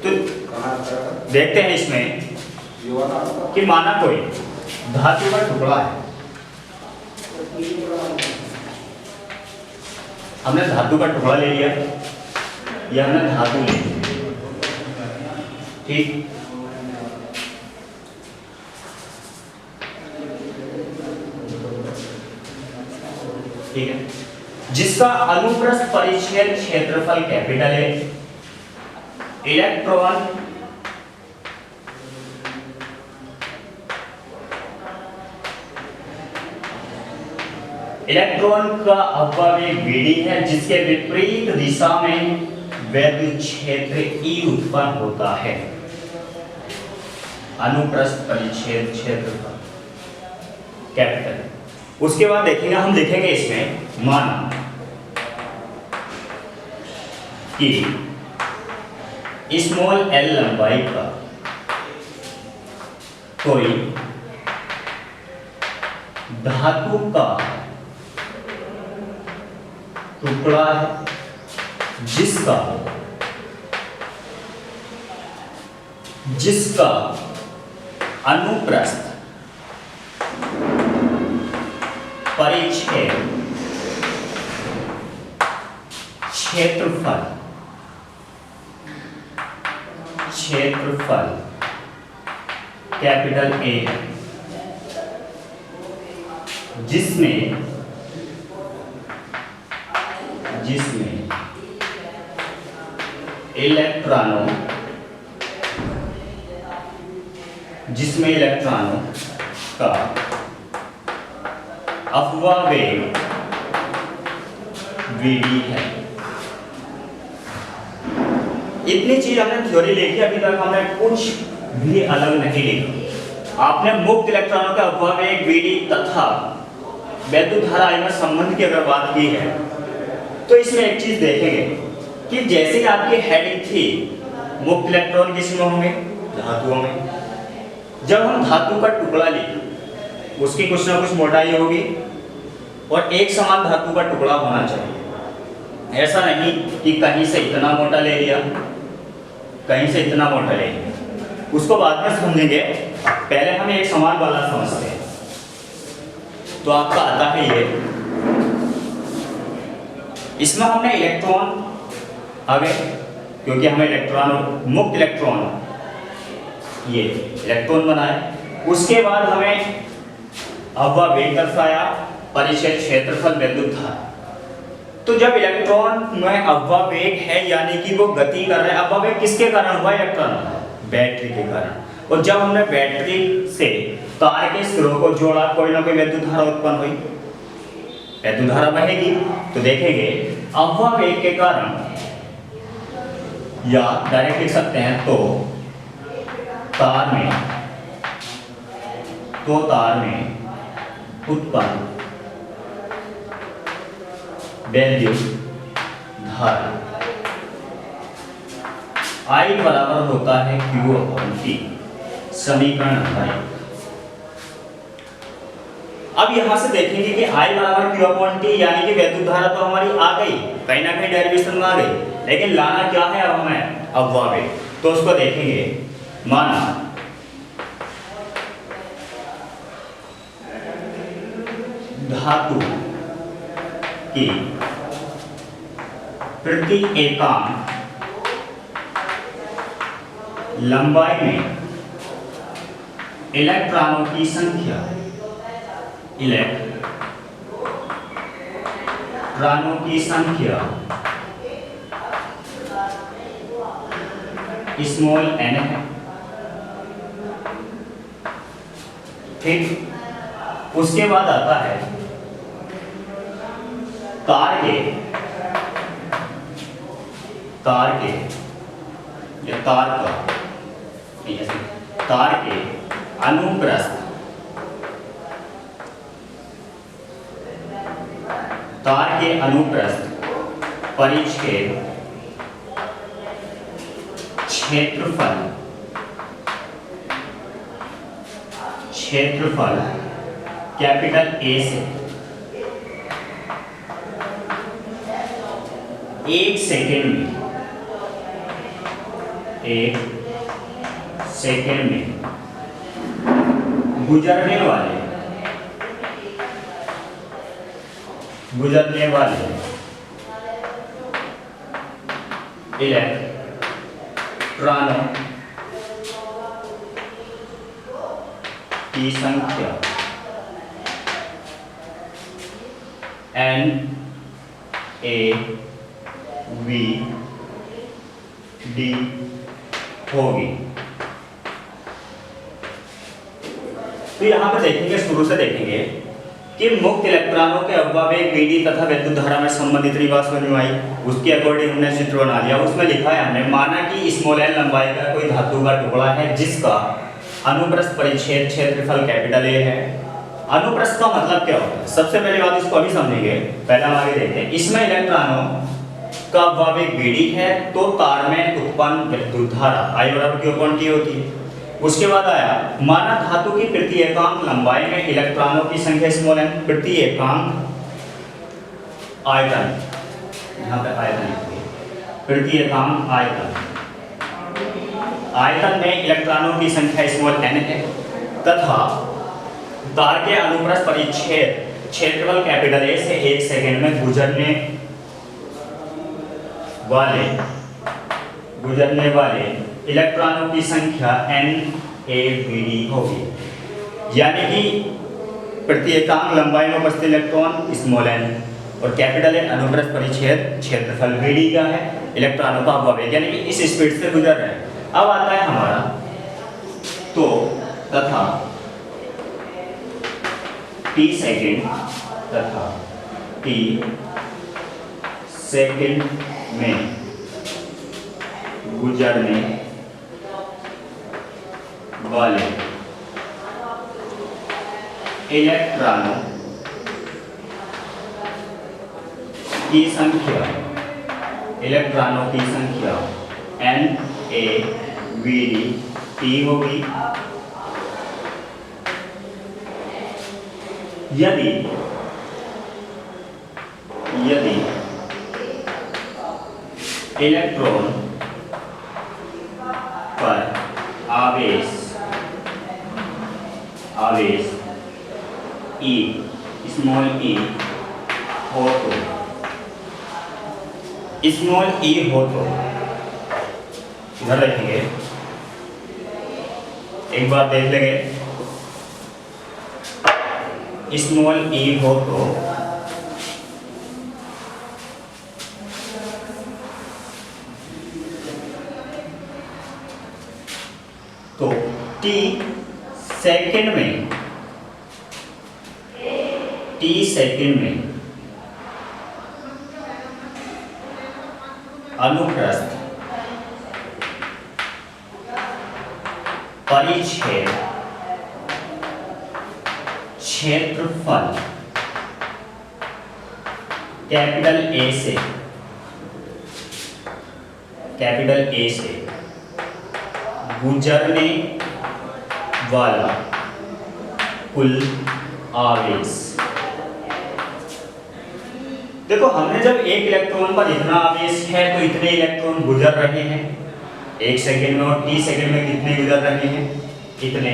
तो देखते हैं इसमें कि माना कोई धातु का टुकड़ा है, हमने धातु का टुकड़ा ले लिया या हमने धातु ले ली, ठीक। ठीक है, जिसका अनुप्रस्थ परिच्छेद क्षेत्रफल कैपिटल है, इलेक्ट्रॉन का अपव्यय Vd है, जिसके विपरीत दिशा में वैद्युत क्षेत्र E उत्पन्न होता है। अनुप्रस्थ परिच्छेद क्षेत्रफल कैपिटल। उसके बाद देखेंगे, हम लिखेंगे इसमें माना कि स्मॉल l लंबाई का कोई धातु का टुकड़ा है, जिसका अनुप्रस्थ परिच्छेद क्षेत्रफल कैपिटल A है, जिसमें इलेक्ट्रॉनों का अपव्यय Vd है। इतनी चीज हमने थ्योरी लिखी, अभी तक हमने कुछ भी अलग नहीं लिखा। आपने मुक्त इलेक्ट्रॉनों का अपव्यय Vd तथा वैद्युत धारा I में संबंध की अगर बात की है तो इसमें एक चीज देखेंगे कि जैसे आपकी हेडिंग थी मुक्त इलेक्ट्रॉन किसमें होंगे, धातुओं में। जब हम धातु का टुकड़ा लें उसकी कुछ ना कुछ मोटाई होगी और एक समान धातु का टुकड़ा होना चाहिए। ऐसा नहीं कि कहीं से इतना मोटा ले लिया, कहीं से इतना मोटा ले लिया, उसको बाद में समझेंगे। पहले हम एक समान वाला समझते हैं। तो आपका आता है ये, इसमें हमने इलेक्ट्रॉन आ गए, क्योंकि हमें इलेक्ट्रॉन मुक्त इलेक्ट्रॉन ये इलेक्ट्रॉन बनाए। उसके बाद हमें अपव्यय दर्शाया, परिच्छेद क्षेत्रफल वैद्युत धारा। तो जब इलेक्ट्रॉन में अपव्यय है यानी कि वो गति कर रहे हैं, अपव्यय किसके कारण हुआ, इलेक्ट्रॉन बैटरी के कारण। और जब हमने बैटरी से तार के सिरों को जोड़ा, कोई ना कोई वैद्युत धारा उत्पन्न हुई, वैद्युत धारा बहेगी। तो देखेंगे अपव्यय के कारण, या डायरेक्ट लिख सकते हैं तो तार में उत्पन्न वैद्युत धारा I बराबर होता है Q/T, समीकरण 2। अब यहां से देखेंगे कि I बराबर Q/T यानी कि वैद्युत धारा तो हमारी आ गई, कहीं ना कहीं डेरिवेशन में आ गई, लेकिन लाना क्या है अब हमें, अपव्यय। तो उसको देखेंगे, माना धातु की प्रति एकांक लंबाई में इलेक्ट्रॉनों की संख्या स्मॉल n है, ठीक। उसके बाद आता है तार के अनुप्रस्थ परिच्छेद क्षेत्रफल कैपिटल A से 1 सेकेंड में एक सेकेंड में गुजरने वाले इलेक्ट्रॉनों की संख्या NaVd होगी। तो यहां पर देखेंगे, शुरू से देखेंगे कि मुक्त इलेक्ट्रॉनों के अवयव Vd तथा विद्युत धारा में संबंधित निवास अनुयायी, उसके अकॉर्डिंग हमने चित्र बना लिया। उसमें लिखा है हमने, माना कि स्मॉल n लंबाई का कोई धातु का टुकड़ा है जिसका अनुप्रस्थ परिच्छेद क्षेत्रफल कैपिटल A है। अनुप्रस्थ का मतलब क्या होता है? सबसे पहले बात इसको अभी समझेंगे, पहले हम आगे देखते हैं। इसमें इलेक्ट्रॉनों का अवयव Vd है तो तार में उत्पन्न विद्युत धारा I बराबर Q/T होती है। उसके बाद आया, माना धातु की प्रति एकांक लंबाई में इलेक्ट्रॉनों की संख्या स्मॉल n, प्रति एकांक आयतन, यहाँ पे आयतन लिखिए, प्रति एकांक आयतन में इलेक्ट्रॉनों की संख्या स्मॉल n है तथा तार के अनुप्रस्थ परिच्छेद क्षेत्रफल कैपिटल A से 1 सेकेंड में गुजरने वाले इलेक्ट्रॉनों की संख्या NaVd होगी। यानी कि प्रति एकांक लंबाई में उपस्थित इलेक्ट्रॉन स्मॉल n और कैपिटल N अनुप्रस्थ परिच्छेद क्षेत्रफल Vd का है, इलेक्ट्रॉनों का अवयव यानी कि इस स्पीड से गुजर रहे हैं। अब आता है हमारा तो तथा t सेकेंड में गुजरने वाले इलेक्ट्रॉनों की संख्या NaVd होगी यदि इलेक्ट्रॉन पर आवेश E स्मॉल e हो तो इधर रखेंगे, एक बार देख लेंगे, स्मॉल e हो तो t सेकेंड में अनुप्रस्थ परिच्छेद क्षेत्रफल कैपिटल A से गुजरने वाला कुल आवेश। देखो, हमने जब एक इलेक्ट्रॉन पर इतना आवेश है तो इतने इलेक्ट्रॉन गुजर रहे हैं 1 सेकेंड में, और t सेकेंड में कितने गुजर रहे हैं? इतने।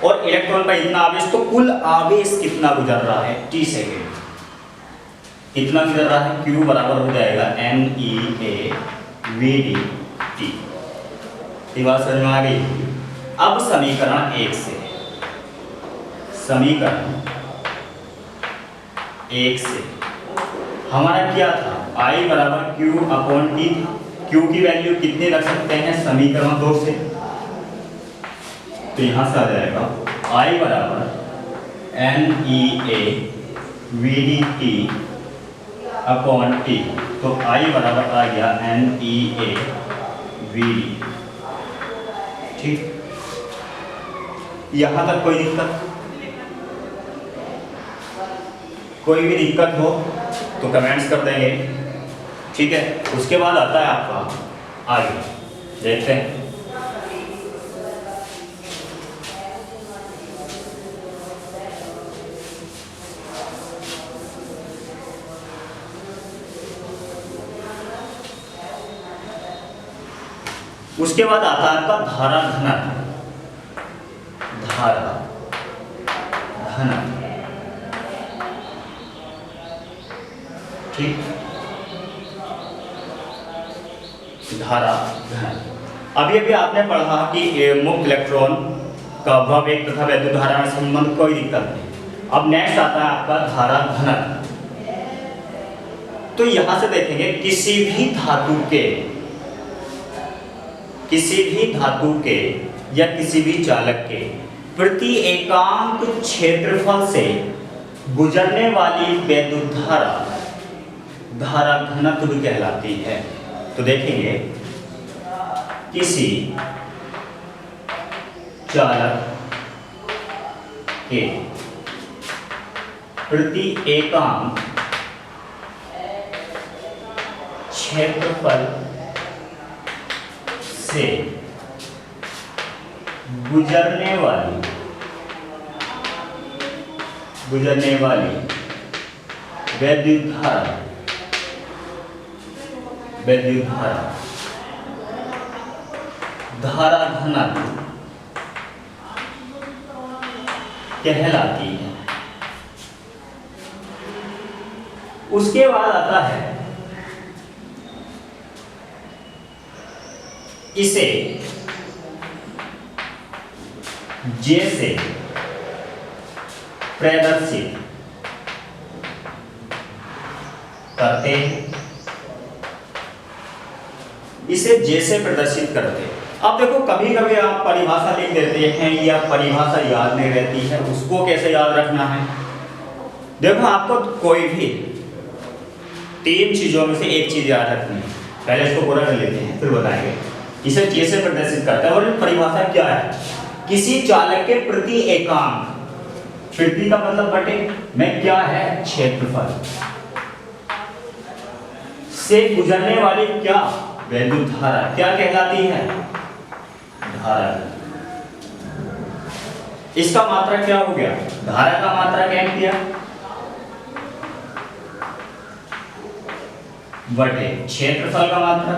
और इलेक्ट्रॉन पर इतना आवेश, तो कुल आवेश कितना गुजर रहा है t सेकेंड? कितना गुजर रहा है? Q बराबर हो जाएगा NeaVd t। ये बात समझ में आ गई? अब समीकरण 1 से हमारा क्या था? I बराबर Q/T। Q की वैल्यू कितनी रख सकते हैं समीकरण 2 से? तो यहां से आ जाएगा I बराबर NeaVdT/T। तो I बराबर आ गया NeaVd। ठीक, यहां तक कोई भी दिक्कत हो तो कमेंट्स कर देंगे, ठीक है। उसके बाद आता है आपका आगे, देखते हैं। उसके बाद आता है आपका धारा घनत्व, धारा घनत्व, ठीक, धारा घनत्व। अभी अभी आपने पढ़ा कि मुक्त इलेक्ट्रॉन का भवेग तथा वैद्युत धारा में संबंध, कोई दिक्कत नहीं। अब नेक्स्ट आता है आपका धारा घनत्व। तो यहां से देखेंगे किसी भी धातु के या किसी भी चालक के प्रति एकांक क्षेत्रफल से गुजरने वाली वैद्युत धारा धारा घनत्व भी कहलाती है। तो देखेंगे किसी चालक के प्रति एकांक क्षेत्रफल से गुजरने वाली वैद्युत धारा धारा घनत्व कहलाती है। उसके बाद आता है इसे जैसे प्रदर्शित करते हैं, इसे जैसे प्रदर्शित करते हैं। अब देखो कभी कभी आप परिभाषा लिख देते हैं या परिभाषा याद नहीं रहती है, उसको कैसे याद रखना है। देखो आपको कोई भी 3 चीजों में से एक चीज याद रखनी है। पहले इसको पूरा कर लेते हैं फिर बताएंगे। इसे जैसे प्रदर्शित करता है और परिभाषा क्या है, किसी चालक के प्रति एकांक, प्रति का मतलब बटे में क्या है, क्षेत्रफल से गुजरने वाली क्या वैद्युत धारा क्या कहलाती है, धारा। इसका मात्रा क्या हो गया, धारा का मात्रा क्या किया बटे क्षेत्रफल का मात्रा।